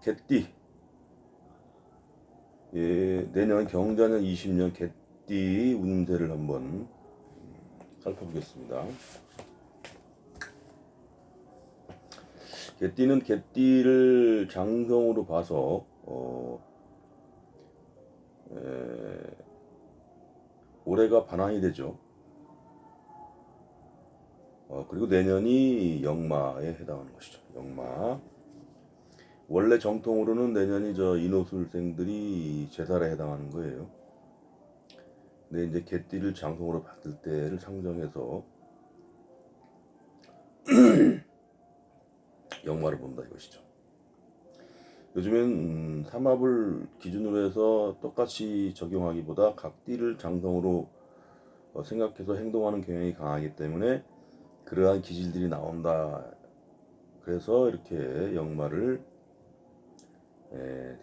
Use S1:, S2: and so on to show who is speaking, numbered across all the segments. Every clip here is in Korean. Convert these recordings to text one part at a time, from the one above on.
S1: 개띠. 내년 경자년 20년 개띠 운세를 한번 살펴보겠습니다. 개띠는 개띠를 장성으로 봐서 올해가 반환이 되죠. 그리고 내년이 역마에 해당하는 것이죠. 역마. 원래 정통으로는 내년이 인호술생들이 제살에 해당하는 거예요. 근데 이제 개띠를 장성으로 봤을 때를 상정해서 역마를 본다 이것이죠. 요즘엔 삼합을 기준으로 해서 똑같이 적용하기보다 각 띠를 장성으로 생각해서 행동하는 경향이 강하기 때문에 그러한 기질들이 나온다. 그래서 이렇게 역마를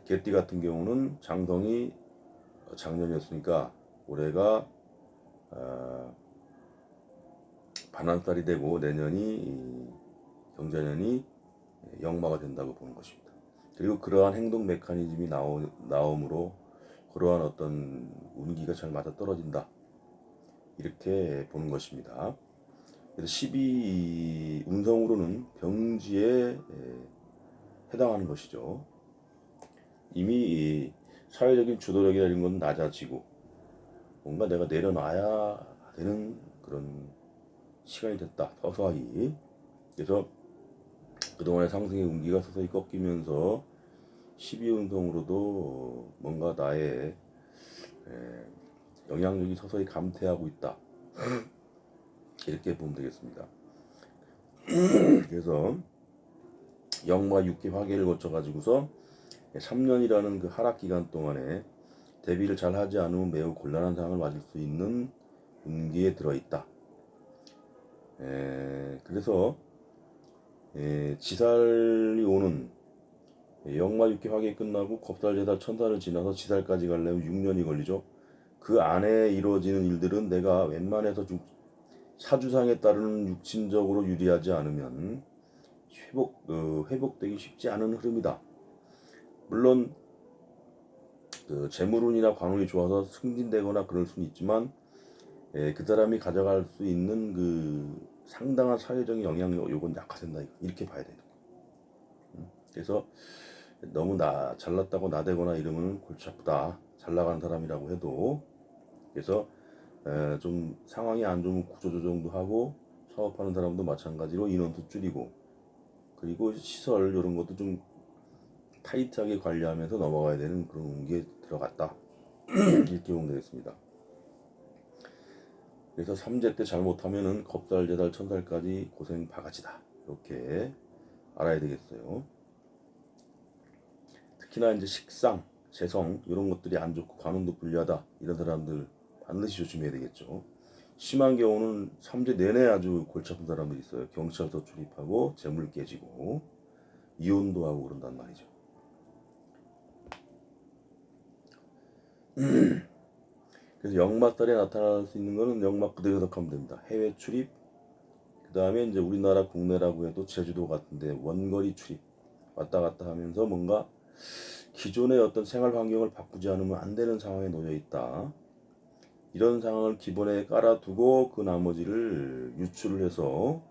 S1: 개띠 같은 경우는 장성이 작년이었으니까 올해가 반환살이 되고 내년이 경자년이 역마가 된다고 보는 것입니다. 그리고 그러한 행동 메커니즘이 나옴으로 그러한 어떤 운기가 잘 맞아 떨어진다 이렇게 보는 것입니다. 그래서 12 운성으로는 병지에 해당하는 것이죠. 이미 사회적인 주도력이나 이런 건 낮아지고 뭔가 내가 내려놔야 되는 그런 시간이 됐다. 서서히. 그래서 그동안의 상승의 운기가 서서히 꺾이면서 12운성으로도 뭔가 나의 영향력이 서서히 감퇴하고 있다. 이렇게 보면 되겠습니다. 그래서 역마 6기 화기를 거쳐가지고서 3년이라는 그 하락 기간 동안에 대비를 잘 하지 않으면 매우 곤란한 상황을 맞을 수 있는 운기에 들어있다. 그래서 지살이 오는 역마 6기 화기 끝나고 겁살, 제살, 천살을 지나서 지살까지 가려면 6년이 걸리죠. 그 안에 이루어지는 일들은 내가 웬만해서 사주상에 따르는 육친적으로 유리하지 않으면 회복되기 쉽지 않은 흐름이다. 물론 재물운이나 관운이 좋아서 승진되거나 그럴 수는 있지만 그 사람이 가져갈 수 있는 그 상당한 사회적인 영향력 요건 약화된다 이렇게 봐야 돼요. 그래서 너무 잘났다고 나대거나 이러면 골치 아프다. 잘 나가는 사람이라고 해도. 그래서 좀 상황이 안 좋으면 구조조정도 하고 사업하는 사람도 마찬가지로 인원도 줄이고 그리고 시설 이런 것도 좀 타이트하게 관리하면서 넘어가야 되는 그런 운기에 들어갔다. 이렇게 보면 되겠습니다. 그래서 3제 때 잘못하면은 겁살, 제살, 천살까지 고생 바가지다. 이렇게 알아야 되겠어요. 특히나 이제 식상, 재성 이런 것들이 안 좋고 관운도 불리하다. 이런 사람들 반드시 조심해야 되겠죠. 심한 경우는 3제 내내 아주 골치 아픈 사람들이 있어요. 경찰서 출입하고 재물 깨지고 이혼도 하고 그런단 말이죠. 그래서 역마살에 나타날 수 있는 거는 역마 그대로 해석하면 됩니다. 해외 출입, 그 다음에 이제 우리나라 국내라고 해도 제주도 같은데 원거리 출입 왔다 갔다 하면서 뭔가 기존의 어떤 생활 환경을 바꾸지 않으면 안 되는 상황에 놓여 있다. 이런 상황을 기본에 깔아두고 그 나머지를 유출을 해서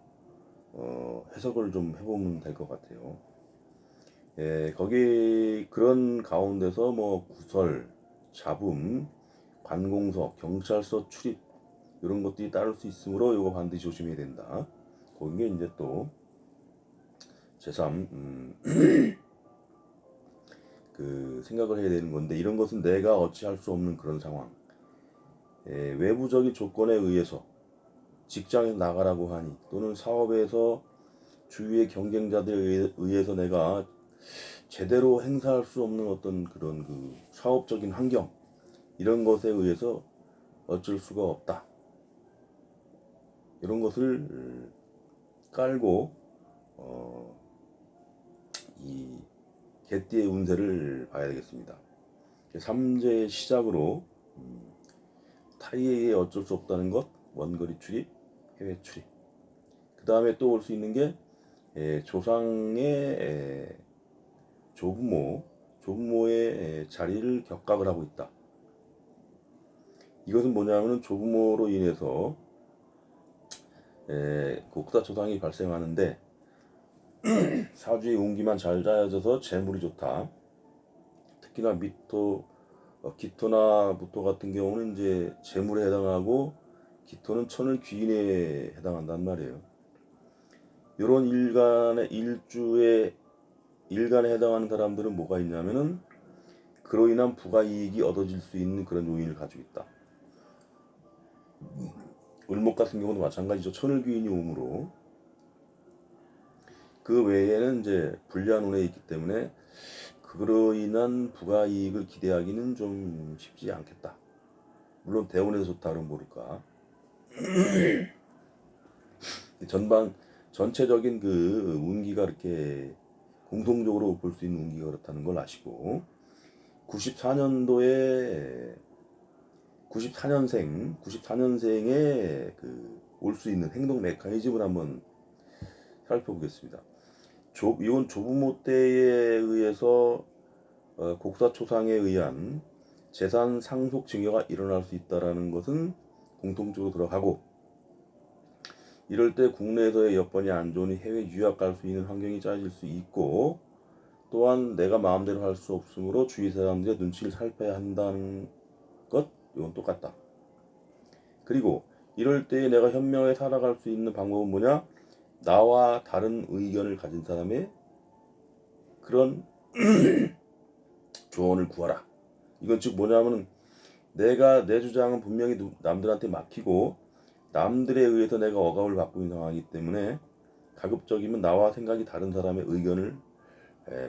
S1: 해석을 좀 해보면 될 것 같아요. 거기 그런 가운데서 뭐 구설, 잡음, 관공서, 경찰서 출입 이런 것들이 따를 수 있으므로 이거 반드시 조심해야 된다. 거기에 이제 또 제3 그 생각을 해야 되는 건데 이런 것은 내가 어찌할 수 없는 그런 상황. 외부적인 조건에 의해서 직장에서 나가라고 하니 또는 사업에서 주위의 경쟁자들에 의해서 내가 제대로 행사할 수 없는 어떤 그런 그 사업적인 환경 이런 것에 의해서 어쩔 수가 없다. 이런 것을 깔고 이 개띠의 운세를 봐야 되겠습니다. 3제 시작으로 타이에게 어쩔 수 없다는 것, 원거리 출입, 해외 출입. 그 그 다음에 또 올 수 있는 게 조상의 조부모의 자리를 격각을 하고 있다. 이것은 뭐냐면은 조부모로 인해서 곡사 조상이 발생하는데 사주의 운기만 잘 짜여져서 재물이 좋다. 특히나 기토나 무토 같은 경우는 이제 재물에 해당하고 기토는 천을 귀인에 해당한단 말이에요. 이런 일간에 해당하는 사람들은 뭐가 있냐면은 그로 인한 부가이익이 얻어질 수 있는 그런 요인을 가지고 있다. 을목 같은 경우도 마찬가지죠. 천을 귀인이 오므로 그 외에는 이제 불리한 운에 있기 때문에 그로 인한 부가이익을 기대하기는 좀 쉽지 않겠다. 물론 대운에서 좋다 그러면 모를까. 전체적인 그 운기가 이렇게 공통적으로 볼 수 있는 운기가 그렇다는 걸 아시고 94년생에 그 올 수 있는 행동 메커니즘을 한번 살펴보겠습니다. 이건 조부모 때에 의해서 곡사초상에 의한 재산 상속 증여가 일어날 수 있다라는 것은 공통적으로 들어가고 이럴 때 국내에서의 여건이 안 좋으니 해외 유학 갈 수 있는 환경이 짜질 수 있고 또한 내가 마음대로 할 수 없으므로 주위 사람들의 눈치를 살펴야 한다는 것 이건 똑같다. 그리고 이럴 때 내가 현명하게 살아갈 수 있는 방법은 뭐냐? 나와 다른 의견을 가진 사람의 그런 조언을 구하라. 이건 즉 뭐냐면은 내가 내 주장은 분명히 남들한테 맡기고 남들에 의해서 내가 억압을 받고 있는 상황이기 때문에 가급적이면 나와 생각이 다른 사람의 의견을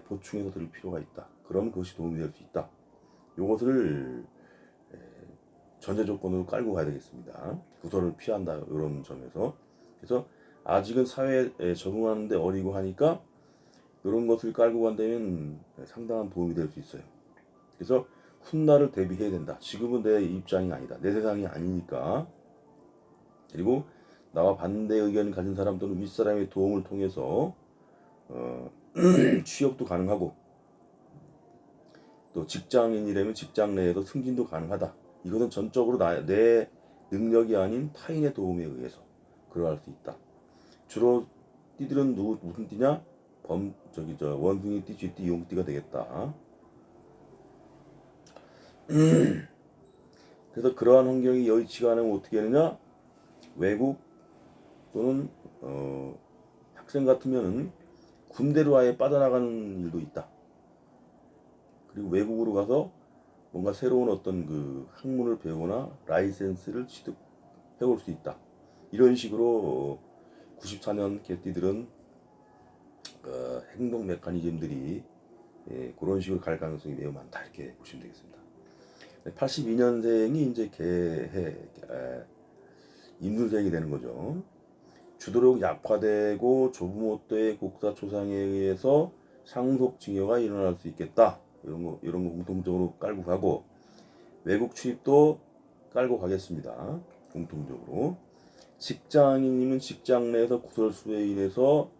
S1: 보충해서 들을 필요가 있다. 그럼 그것이 도움이 될 수 있다. 이것을 전제 조건으로 깔고 가야 되겠습니다. 구설을 피한다 이런 점에서. 그래서 아직은 사회에 적응하는데 어리고 하니까 이런 것을 깔고 간다면 상당한 도움이 될 수 있어요. 그래서 훗날을 대비해야 된다. 지금은 내 입장이 아니다. 내 세상이 아니니까. 그리고 나와 반대 의견을 가진 사람 또는 윗사람의 도움을 통해서 취업도 가능하고 또 직장인이라면 직장 내에서 승진도 가능하다. 이것은 전적으로 내 능력이 아닌 타인의 도움에 의해서 그러할 수 있다. 주로 띠들은 무슨 띠냐? 원숭이 띠, 쥐띠, 용띠가 되겠다. 그래서 그러한 환경이 여의치가 않으면 어떻게 하느냐? 외국 또는 학생 같으면은 군대로 아예 빠져나가는 일도 있다. 그리고 외국으로 가서 뭔가 새로운 어떤 그 학문을 배우거나 라이센스를 취득해 올 수 있다. 이런 식으로 94년 개띠들은 행동 메커니즘들이 그런 식으로 갈 가능성이 매우 많다 이렇게 보시면 되겠습니다. 82년생이 이제 임술생이 되는 거죠. 주도력 약화되고 조부모 때의 곡사초상에 의해서 상속증여가 일어날 수 있겠다. 이런 거 공통적으로 깔고 가고 외국 출입도 깔고 가겠습니다. 공통적으로 직장인이면 직장 내에서 구설수에 인해서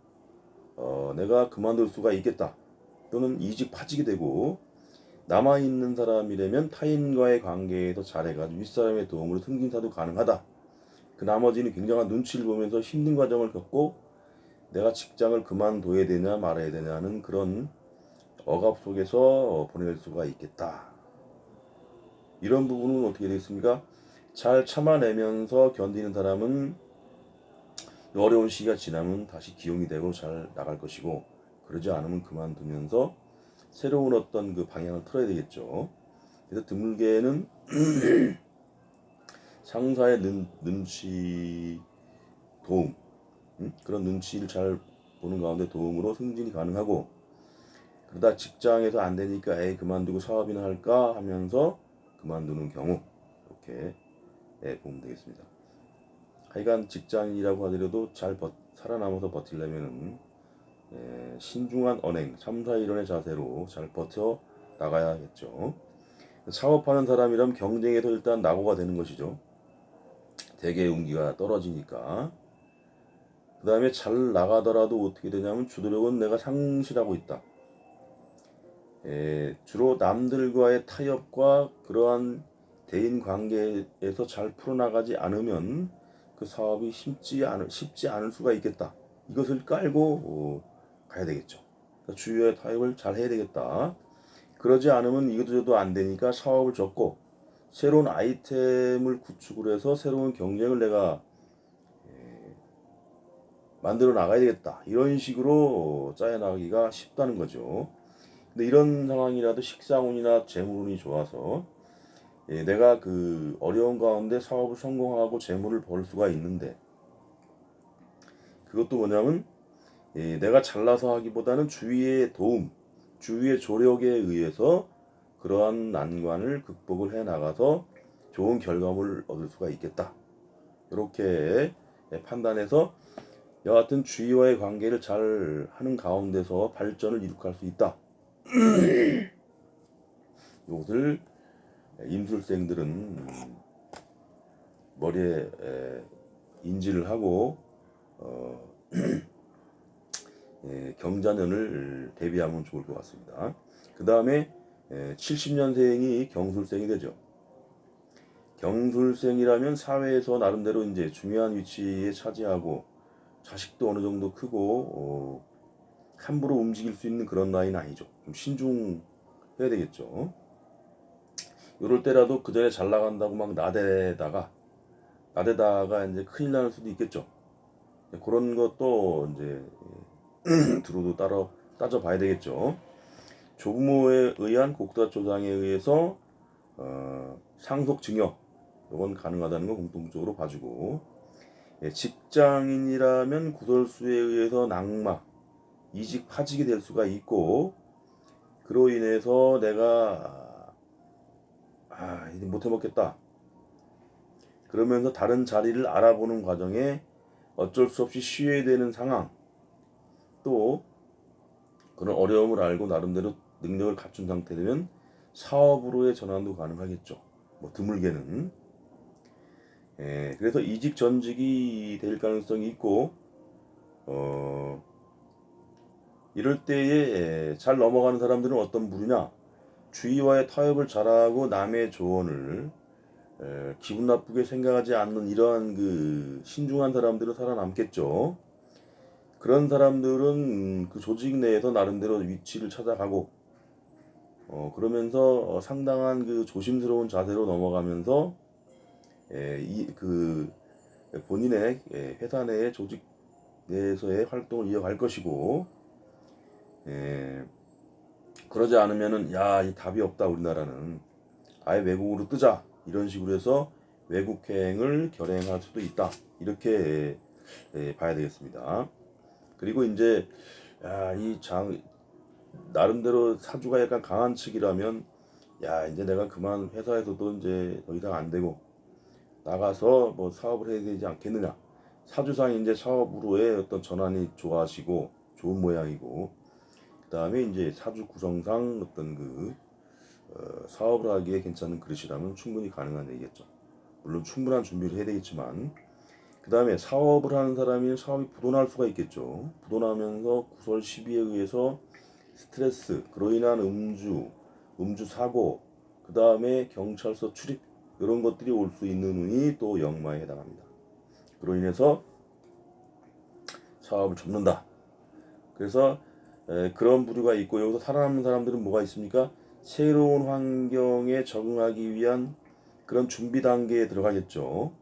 S1: 내가 그만둘 수가 있겠다. 또는 이직 파직이 되고 남아있는 사람이라면 타인과의 관계에서 잘해가지고 윗사람의 도움으로 승진사도 가능하다. 그 나머지는 굉장한 눈치를 보면서 힘든 과정을 겪고 내가 직장을 그만둬야 되냐 말아야 되냐는 그런 억압 속에서 보낼 수가 있겠다. 이런 부분은 어떻게 되겠습니까? 잘 참아내면서 견디는 사람은 어려운 시기가 지나면 다시 기용이 되고 잘 나갈 것이고 그러지 않으면 그만두면서 새로운 어떤 그 방향을 틀어야 되겠죠. 그래서 드물게는 상사의 눈치 도움 그런 눈치를 잘 보는 가운데 도움으로 승진이 가능하고 그러다 직장에서 안 되니까 그만두고 사업이나 할까 하면서 그만두는 경우 이렇게 보면 되겠습니다. 하여간 직장이라고 하더라도 잘 살아남아서 버틸려면은 신중한 언행, 3, 4, 1원의 자세로 잘 버텨 나가야겠죠. 사업하는 사람이라면 경쟁에서 일단 낙오가 되는 것이죠. 대개 운기가 떨어지니까 그 다음에 잘 나가더라도 어떻게 되냐면 주도력은 내가 상실하고 있다. 주로 남들과의 타협과 그러한 대인 관계에서 잘 풀어나가지 않으면 그 사업이 쉽지 않을 수가 있겠다. 이것을 깔고 가야 되겠죠. 그러니까 주위의 타협을 잘 해야 되겠다. 그러지 않으면 이것도 저도 안 되니까 사업을 접고 새로운 아이템을 구축을 해서 새로운 경쟁을 내가 만들어 나가야 되겠다. 이런 식으로 짜여 나가기가 쉽다는 거죠. 근데 이런 상황이라도 식상운이나 재물운이 좋아서 내가 그 어려운 가운데 사업을 성공하고 재물을 벌 수가 있는데, 그것도 뭐냐면 내가 잘나서 하기보다는 주위의 도움, 주위의 조력에 의해서 그러한 난관을 극복을 해 나가서 좋은 결과물을 얻을 수가 있겠다. 이렇게 판단해서 여하튼 주위와의 관계를 잘 하는 가운데서 발전을 이룩할 수 있다. 이것을 임술생들은 머리에 인지를 하고 경자년을 대비하면 좋을 것 같습니다. 그 다음에 70년생이 경술생이 되죠. 경술생이라면 사회에서 나름대로 이제 중요한 위치에 차지하고 자식도 어느 정도 크고 함부로 움직일 수 있는 그런 나이는 아니죠. 좀 신중해야 되겠죠. 이럴 때라도 그 전에 잘 나간다고 막 나대다가 이제 큰일 날 수도 있겠죠. 그런 것도 이제 두루도 따져봐야 되겠죠. 조부모에 의한 곡사조상에 의해서 상속증여, 이건 가능하다는 거 공통적으로 봐주고, 직장인이라면 구설수에 의해서 낙마, 이직, 파직이 될 수가 있고, 그로 인해서 내가 이제 못 해먹겠다 그러면서 다른 자리를 알아보는 과정에 어쩔 수 없이 쉬어야 되는 상황, 또 그런 어려움을 알고 나름대로 능력을 갖춘 상태되면 사업으로의 전환도 가능하겠죠. 뭐 드물게는. 그래서 이직 전직이 될 가능성이 있고, 이럴 때에 잘 넘어가는 사람들은 어떤 부류냐? 주위와의 타협을 잘하고 남의 조언을 기분 나쁘게 생각하지 않는 이러한 그 신중한 사람들은 살아남겠죠. 그런 사람들은 그 조직 내에서 나름대로 위치를 찾아가고 그러면서 상당한 그 조심스러운 자세로 넘어가면서 그 본인의 회사 내의 조직 내에서의 활동을 이어갈 것이고, 그러지 않으면은 이 답이 없다 우리나라는 아예 외국으로 뜨자 이런 식으로 해서 외국행을 결행할 수도 있다, 이렇게 봐야 되겠습니다. 그리고 이제 나름대로 사주가 약간 강한 측이라면 이제 내가 그만 회사에서도 이제 더 이상 안 되고 나가서 뭐 사업을 해야 되지 않겠느냐. 사주상 이제 사업으로의 어떤 전환이 좋아지고 좋은 모양이고, 그 다음에 이제 사주 구성상 어떤 사업을 하기에 괜찮은 그릇이라면 충분히 가능한 얘기겠죠. 물론 충분한 준비를 해야 되겠지만, 그 다음에 사업을 하는 사람이 사업이 부도날 수가 있겠죠. 부도나면서 구설 시비에 의해서 스트레스, 그로 인한 음주 사고, 그 다음에 경찰서 출입, 이런 것들이 올 수 있는 운이 또 역마에 해당합니다. 그로 인해서 사업을 접는다. 그래서 그런 부류가 있고, 여기서 살아남는 사람들은 뭐가 있습니까? 새로운 환경에 적응하기 위한 그런 준비 단계에 들어가겠죠.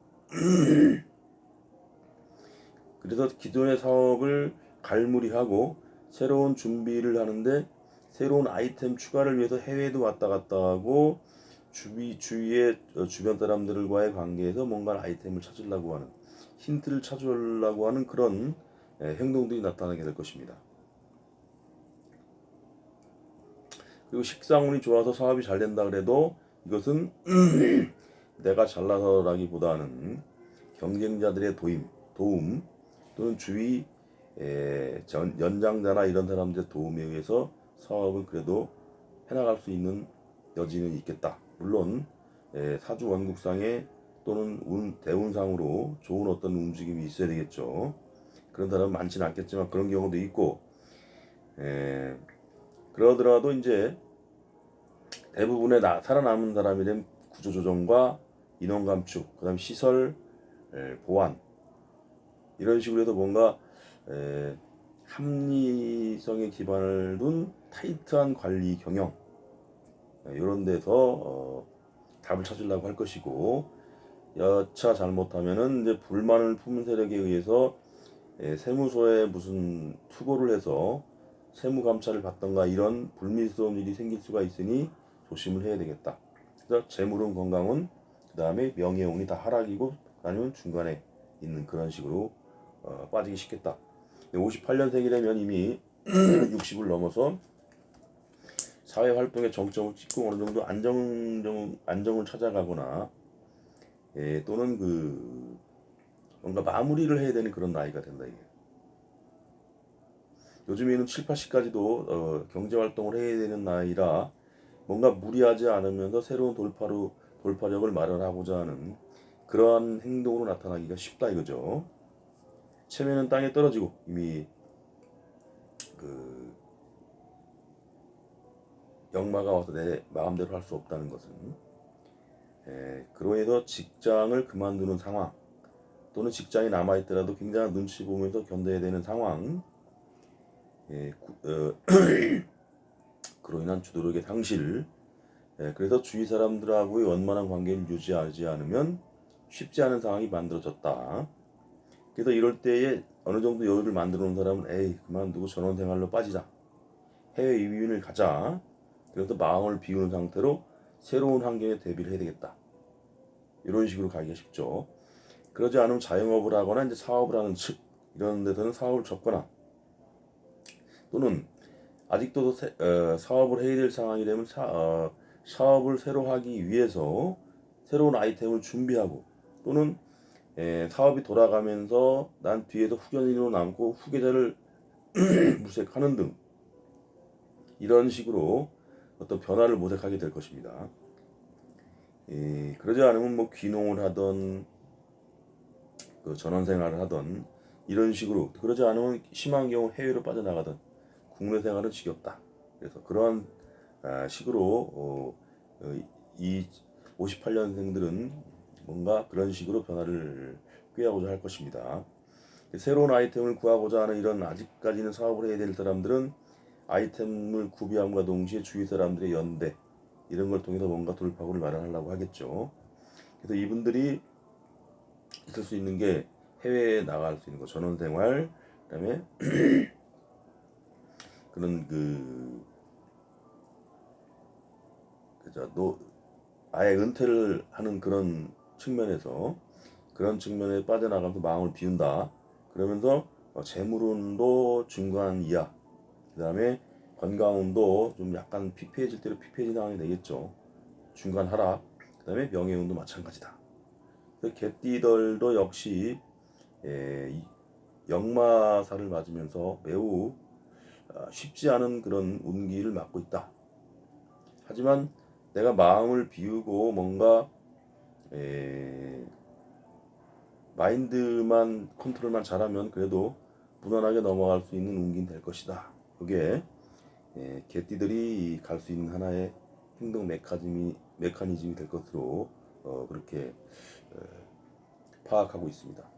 S1: 그래서 기존의 사업을 갈무리하고 새로운 준비를 하는데, 새로운 아이템 추가를 위해서 해외도 왔다 갔다 하고 주위의 주변 사람들과의 관계에서 뭔가 아이템을 찾으려고 하는, 힌트를 찾으려고 하는 그런 행동들이 나타나게 될 것입니다. 그리고 식상운이 좋아서 사업이 잘 된다 그래도 이것은 내가 잘나서라기보다는 경쟁자들의 도움 또는 주위 연장자나 이런 사람들의 도움에 의해서 사업을 그래도 해나갈 수 있는 여지는 있겠다. 물론 사주 원국상에 또는 대운상으로 좋은 어떤 움직임이 있어야 되겠죠. 그런 사람은 많지는 않겠지만 그런 경우도 있고, 에, 그러더라도 이제 대부분의 살아남은 사람이 된 구조조정과 인원 감축, 그다음 시설 보완, 이런 식으로 해서 뭔가 합리성에 기반을 둔 타이트한 관리 경영, 이런 데서 답을 찾으려고 할 것이고, 여차 잘못하면은 이제 불만을 품은 세력에 의해서 세무서에 무슨 투고를 해서 세무 감찰을 받던가 이런 불미스러운 일이 생길 수가 있으니 조심을 해야 되겠다. 그래서 재물은 건강은, 그 다음에 명예운이 다 하락이고, 아니면 중간에 있는 그런 식으로 빠지기 쉽겠다. 58년생이라면 이미 60을 넘어서 사회활동의 정점을 찍고 어느 정도 안정을 찾아가거나, 또는 뭔가 마무리를 해야 되는 그런 나이가 된다 이게. 요즘에는 7, 80까지도 경제활동을 해야 되는 나이라 뭔가 무리하지 않으면서 새로운 돌파력을 마련하고자 하는 그러한 행동으로 나타나기가 쉽다 이거죠. 체면은 땅에 떨어지고 이미 역마가 와서 내 마음대로 할 수 없다는 것은, 그로 인해서 직장을 그만두는 상황, 또는 직장에 남아있더라도 굉장한 눈치 보면서 견뎌야 되는 상황, 그로 인한 주도력의 상실, 그래서 주위 사람들하고의 원만한 관계를 유지하지 않으면 쉽지 않은 상황이 만들어졌다. 그래서 이럴 때에 어느 정도 여유를 만들어 놓은 사람은 에이 그만두고 전원생활로 빠지자, 해외 이민을 가자, 그래서 마음을 비우는 상태로 새로운 환경에 대비를 해야 되겠다, 이런 식으로 가기가 쉽죠. 그러지 않으면 자영업을 하거나 이제 사업을 하는 측, 이런 데서는 사업을 접거나, 또는 아직도 사업을 해야 될 상황이 되면 사업을 새로 하기 위해서 새로운 아이템을 준비하고, 또는 사업이 돌아가면서 난 뒤에서 후견인으로 남고 후계자를 물색하는 등 이런 식으로 어떤 변화를 모색하게 될 것입니다. 그러지 않으면 뭐 귀농을 하던 전원생활을 하던 이런 식으로, 그러지 않으면 심한 경우 해외로 빠져나가던 국내 생활은 지겹다. 그래서 그런 식으로 이 58년생들은 뭔가 그런 식으로 변화를 꾀하고자 할 것입니다. 새로운 아이템을 구하고자 하는 이런 아직까지는 사업을 해야 될 사람들은 아이템을 구비함과 동시에 주위 사람들의 연대, 이런 걸 통해서 뭔가 돌파구를 마련하려고 하겠죠. 그래서 이분들이 있을 수 있는 게 해외에 나갈 수 있는 거, 전원생활, 그다음에 그런 아예 은퇴를 하는 그런 측면에서, 그런 측면에 빠져나가면서 마음을 비운다. 그러면서 재물운도 중간 이하, 그 다음에 건강운도 좀 약간 피폐해질 대로 피폐해진 상황이 되겠죠. 중간 하락, 그 다음에 명예운도 마찬가지다. 개띠들도 역시 역마살을 맞으면서 매우 쉽지 않은 그런 운기를 맞고 있다. 하지만 내가 마음을 비우고 뭔가 마인드만 컨트롤만 잘하면 그래도 무난하게 넘어갈 수 있는 운기는 될 것이다. 그게 개띠들이 갈 수 있는 하나의 행동 메커니즘이 될 것으로 그렇게 파악하고 있습니다.